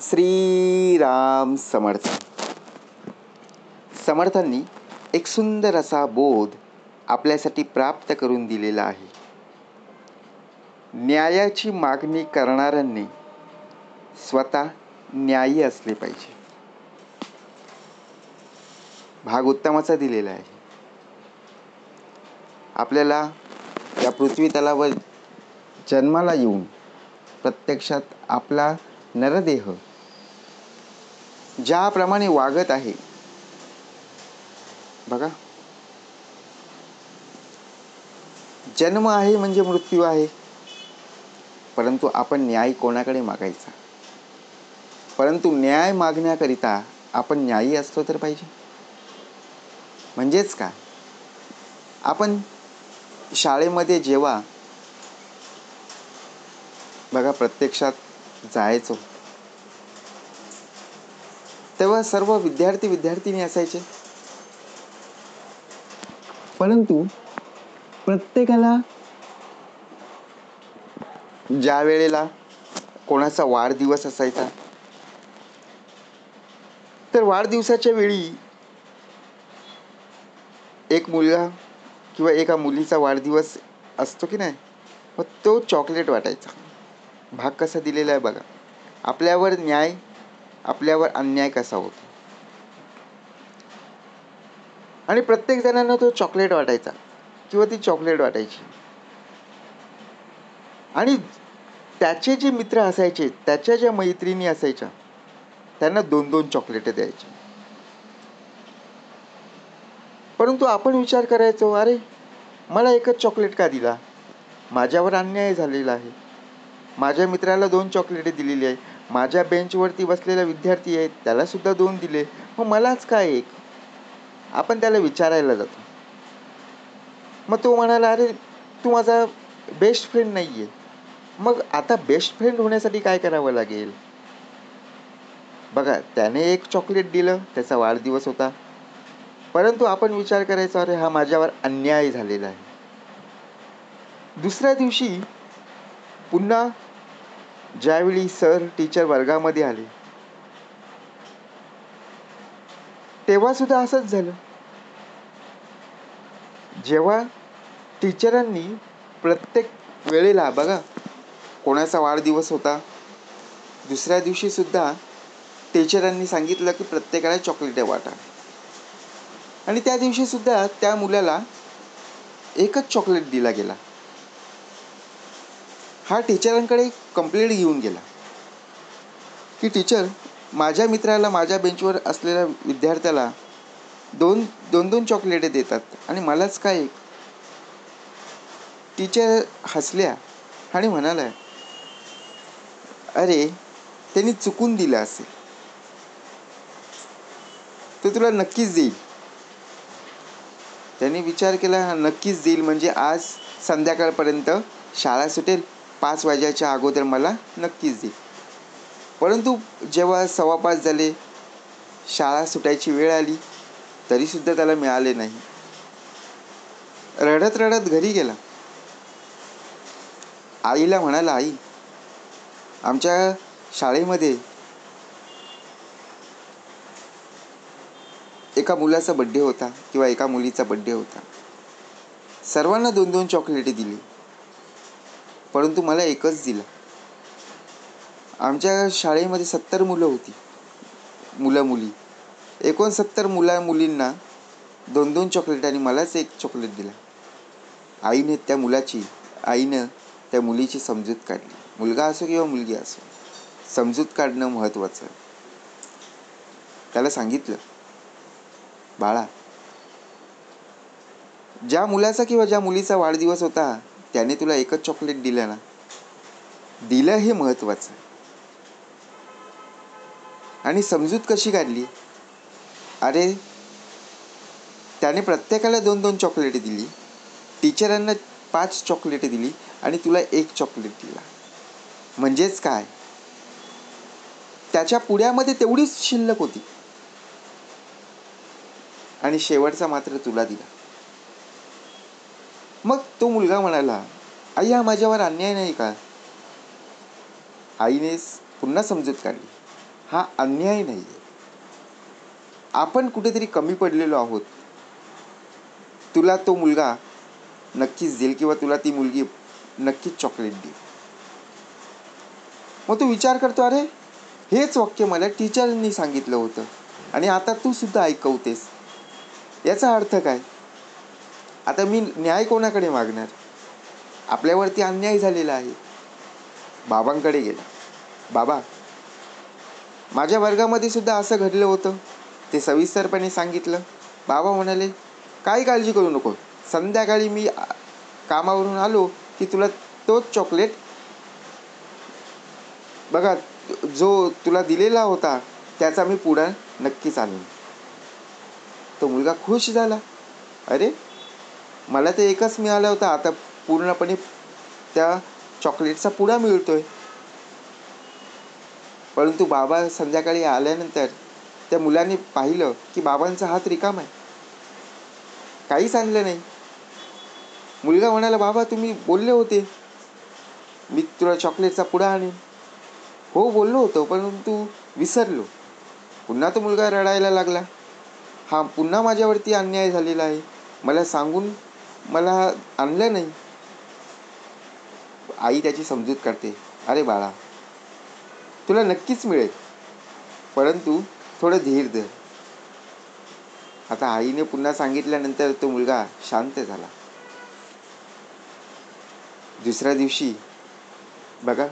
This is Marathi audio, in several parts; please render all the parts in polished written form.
श्रीराम समर्थ. समर्थांनी एक सुंदर असा बोध आपल्यासाठी प्राप्त करून दिलेला आहे. न्यायाची मागणी करणाऱ्यांनी स्वतः न्यायी असले पाहिजे. भाग उत्तमाचा दिलेला आहे. आपल्याला या पृथ्वी तलावर जन्माला येऊन प्रत्यक्षात आपला नरदेह ज्याप्रमाणे वागत आहे बघा, जन्म आहे म्हणजे मृत्यू आहे, परंतु आपण न्याय कोणाकडे मागायचा? परंतु न्याय मागण्याकरिता आपण न्यायी असलो तर पाहिजे. म्हणजेच काय, आपण शाळेमध्ये जेव्हा बघा प्रत्यक्षात जायचो तेव्हा सर्व विद्यार्थी असायचे, परंतु प्रत्येकाला ज्या वेळेला कोणाचा वाढदिवस असायचा तर वाढदिवसाच्या वेळी एक मुलगा किंवा एका मुलीचा वाढदिवस असतो की नाही, मग तो चॉकलेट वाटायचा. भाग कसा दिलेला आहे बघा. आपल्यावर न्याय, आपल्यावर अन्याय कसा होतो. आणि प्रत्येक जणांना तो चॉकलेट वाटायचा किंवा ती चॉकलेट वाटायची. आणि त्याचे जे मित्र असायचे, त्याच्या ज्या मैत्रिणी असायच्या, त्यांना 2-2 चॉकलेट द्यायचे. परंतु आपण विचार करायचो, अरे मला एकच चॉकलेट का दिला? माझ्यावर अन्याय झालेला आहे. माझ्या मित्राला 2 चॉकलेट दिलेली आहे. माझ्या बेंचवरती बसलेला विद्यार्थी आहे, त्याला सुद्धा 2 दिले, मग मलाच काय 1? आपण त्याला विचारायला जातो. मग तो म्हणाला, अरे तू माझा बेस्ट फ्रेंड नाही आहे. मग आता बेस्ट फ्रेंड होण्यासाठी काय करावं लागेल? बघा, त्याने 1 चॉकलेट दिलं, त्याचा वाढदिवस होता, परंतु आपण विचार करायचा, अरे हा माझ्यावर अन्याय झालेला आहे. दुसऱ्या दिवशी पुन्हा ज्यावेळी सर टीचर वर्गामध्ये आले तेव्हा सुद्धा असंच झालं. जेव्हा टीचरांनी प्रत्येक वेळेला बघा, कोणाचा वाढदिवस होता, दुसऱ्या दिवशी सुद्धा टीचरांनी सांगितलं की प्रत्येकाला चॉकलेट वाटा. आणि त्या दिवशी सुद्धा त्या मुलाला 1च चॉकलेट दिला गेला. हा टीचरांकडे कंप्लेंट घेऊन गेला की टीचर, माझ्या मित्राला, माझ्या बेंचवर असलेल्या विद्यार्थ्याला 2 चॉकलेट देतात आणि मलाच काय 1? टीचर हसल्या आणि म्हणाल्या, अरे त्यांनी चुकून दिलं असेल, तो तुला नक्कीच देईल. त्यांनी विचार केला, नक्कीच देईल म्हणजे आज संध्याकाळपर्यंत शाळा सुटेल, 5 वाजायच्या अगोदर मला नक्कीच देईल. परंतु जेव्हा 5:15 झाले, शाळा सुटायची वेळ आली, तरीसुद्धा त्याला मिळाले नाही. रडत रडत घरी गेला. आईला म्हणाला, आई, आमच्या शाळेमध्ये एका मुलाचा बड्डे होता किंवा एका मुलीचा बड्डे होता. सर्वांना 2-2 चॉकलेट दिली, परंतु मला 1च दिला. आमच्या शाळेमध्ये 70 मुलं होती, मुलं-मुली. 69 मुला-मुलींना 2-2 चॉकलेट आणि मलाच 1 चॉकलेट दिला. आईनं त्या मुलीची समजूत काढली. मुलगा असो किंवा मुलगी असो, समजूत काढणं महत्त्वाचं. त्याला सांगितलं, बाळा, ज्या मुलाचा किंवा ज्या मुलीचा वाढदिवस होता त्याने तुला 1च चॉकलेट दिलं ना, दिलं हे महत्त्वाचं. आणि समजूत कशी काढली? अरे त्याने प्रत्येकाला 2-2 चॉकलेट दिली, टीचरांना 5 चॉकलेट दिली आणि तुला 1 चॉकलेट दिला. म्हणजेच काय, त्याच्या पुड्यामध्ये तेवढीच शिल्लक होती आणि शेवटचा मात्र तुला दिला. मग तो मुलगा म्हणाला, आई हा माझ्यावर अन्याय नाही का? आईने पुन्हा समजूत काढली. हा अन्याय नाही आहे. आपण कुठेतरी कमी पडलेलो आहोत. तुला तो मुलगा नक्कीच देईल किंवा तुला ती मुलगी नक्कीच चॉकलेट देईल. मग तू विचार करतो, अरे हेच वाक्य मला टीचरनी सांगितलं होतं आणि आता तू सुद्धा ऐकवतेस. याचा अर्थ काय? आता मी न्याय कोणाकडे मागणार? आपल्यावरती अन्याय झालेला आहे. बाबांकडे गेला. बाबा, माझ्या वर्गामध्ये सुद्धा असं घडलं होतं. ते सविस्तरपणे सांगितलं. बाबा म्हणाले, काही काळजी करू नको, संध्याकाळी मी कामावरून आलो की तुला तोच चॉकलेट बघा जो तुला दिलेला होता त्याचा मी पुडा नक्कीच आणीन. तो मुलगा खुश झाला. अरे, मला तर एकच मिळाला होता, आता पूर्णपणे त्या चॉकलेटचा पुडा मिळतोय. परंतु बाबा संध्याकाळी आल्यानंतर त्या मुलाने पाहिलं की बाबांचा हात रिकामा आहे, काहीच आणलं नाही. मुलगा म्हणाला, बाबा तुम्ही बोलले होते मी तुला चॉकलेटचा पुडा आणीन. हो बोललो होतो, परंतु विसरलो. पुन्हा तो मुलगा रडायला लागला. हा पुन्हा माझ्यावरती अन्याय झालेला आहे, मला सांगून मला आणलं नाही. आई त्याची समजूत करते, अरे बाळा, तुला नक्कीच मिळेल, परंतु थोडं धीर धर. आता आईने पुन्हा सांगितल्यानंतर तो मुलगा शांत झाला. दुसऱ्या दिवशी बघा,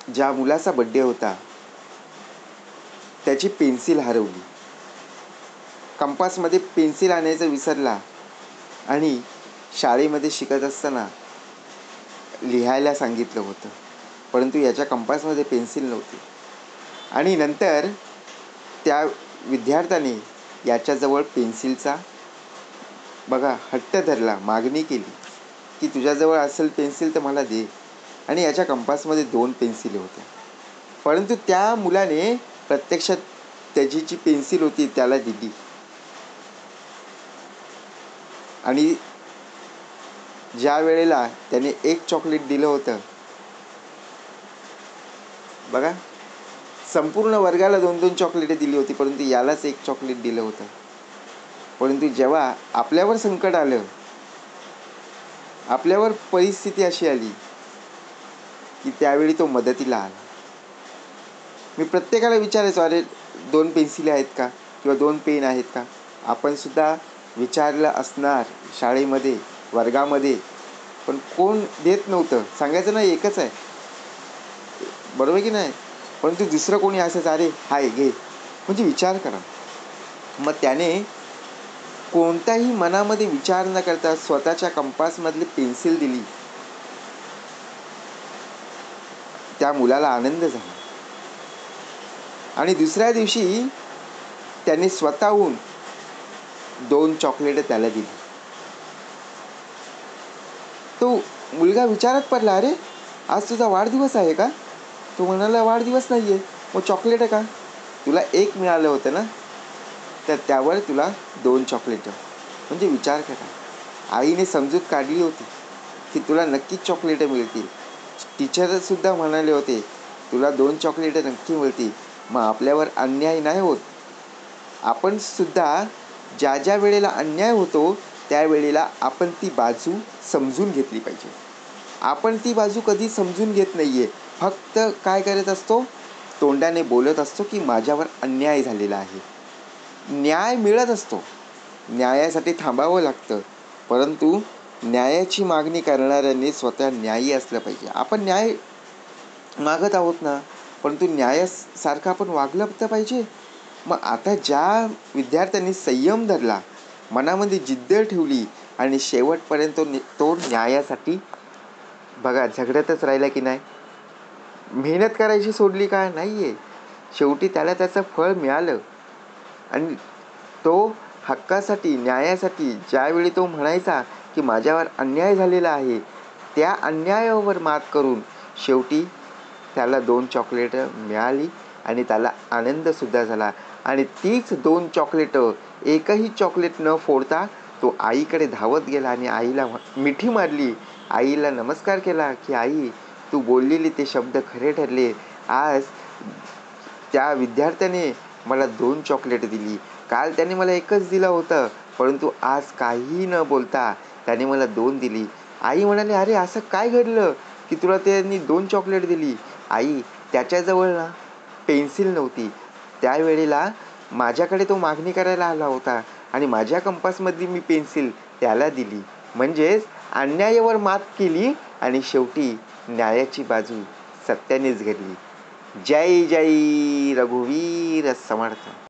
ज्या मुलाचा बड्डे होता त्याची पेन्सिल हरवली. कंपासमध्ये पेन्सिल आणायचं विसरला आणि शाळेमध्ये शिकत असताना लिहायला सांगितलं होतं, परंतु याच्या कंपासमध्ये पेन्सिल नव्हती. आणि नंतर त्या विद्यार्थ्याने याच्याजवळ पेन्सिलचा बघा हट्ट धरला, मागणी केली की तुझ्याजवळ असेल पेन्सिल तर मला दे. आणि याच्या कंपासमध्ये 2 पेन्सिली होत्या. परंतु त्या मुलाने प्रत्यक्षात त्याची जी पेन्सिल होती त्याला दिली. आणि ज्या वेळेला त्याने 1 चॉकलेट दिलं होतं, बघा संपूर्ण वर्गाला 2-2 चॉकलेट दिली होती, परंतु यालाच 1 चॉकलेट दिलं होतं. परंतु जेव्हा आपल्यावर संकट आलं, आपल्यावर परिस्थिती अशी आली की त्यावेळी तो मदतीला आला. मी प्रत्येकाला विचारायचो, अरे 2 पेन्सिली आहेत का किंवा 2 पेन आहेत का? आपण सुद्धा विचारलं असणार शाळेमध्ये, वर्गामध्ये, पण कोण देत नव्हतं. सांगायचं नाही एकच आहे, बरोबर की नाही? परंतु दुसरं कोणी असायचं, अरे हाय घे. म्हणजे विचार करा. मग त्याने कोणताही मनामध्ये विचार न करता स्वतःच्या कंपासमधली पेन्सिल दिली. त्या मुलाला आनंद झाला. आणि दुसऱ्या दिवशी त्याने स्वतःहून 2 चॉकलेट त्याला दिली. तो मुलगा विचारात पडला, अरे आज तुझा वाढदिवस आहे का? तो म्हणाला, वाढदिवस नाही आहे. मग चॉकलेट का? तुला 1 मिळालं होतं ना, तर त्यावर तुला 2 चॉकलेट. म्हणजे विचार करा, आईने समजूत काढली होती की तुला नक्कीच चॉकलेट मिळतील. टीचरसुद्धा म्हणाले होते तुला 2 चॉकलेट नक्की मिळतील. मग आपल्यावर अन्याय नाही होत. आपण सुद्धा ज्या वेळेला अन्याय होतो त्यावेळेला आपण ती बाजू समजून घेतली पाहिजे. आपण ती बाजू कधी समजून घेत नाही आहे. फक्त काय करत असतो, तोंडाने बोलत असतो की माझ्यावर अन्याय झालेला आहे. न्याय मिळत असतो, न्यायासाठी थांबावं लागतं, परंतु न्यायाची मागणी करणाऱ्यांनी स्वतः न्यायी असलं पाहिजे. आपण न्याय मागत आहोत ना, परंतु न्यायासारखं आपण वागलं तर पाहिजे. मग आता ज्या विद्यार्थ्यांनी संयम धरला, मनामध्ये जिद्द ठेवली आणि शेवटपर्यंत तो न्यायासाठी बघा झगडतच राहिला की नाही, मेहनत करायची सोडली का? नाही आहे. शेवटी त्याला त्याचं फळ मिळालं. आणि तो हक्कासाठी, न्यायासाठी ज्यावेळी तो म्हणायचा की माझ्यावर अन्याय झालेला आहे, त्या अन्यायावर मात करून शेवटी त्याला 2 चॉकलेट मिळाली आणि त्याला आनंदसुद्धा झाला. आणि तीच 2 चॉकलेट, एकही चॉकलेट न फोडता तो आईकडे धावत गेला आणि आईला मिठी मारली. आईला नमस्कार केला की आई, तू बोललेली ते शब्द खरे ठरले आज त्या विद्यार्थ्याने मला 2 चॉकलेट दिली. काल त्याने मला 1च दिलं होतं, परंतु आज काहीही न बोलता त्याने मला 2 दिली. आई म्हणाली, "अरे असं काय घडलं की तुला त्यांनी 2 चॉकलेट दिली?" आई, त्याच्याजवळ ना पेन्सिल नव्हती. त्यावेळेला माझ्याकडे तो मागणी करायला आला होता आणि माझ्या कंपासमधली मी पेन्सिल त्याला दिली. म्हणजेच अन्यायावर मात केली आणि शेवटी न्यायाची बाजू सत्यानेच घडली. जय जय रघुवीर समर्थ.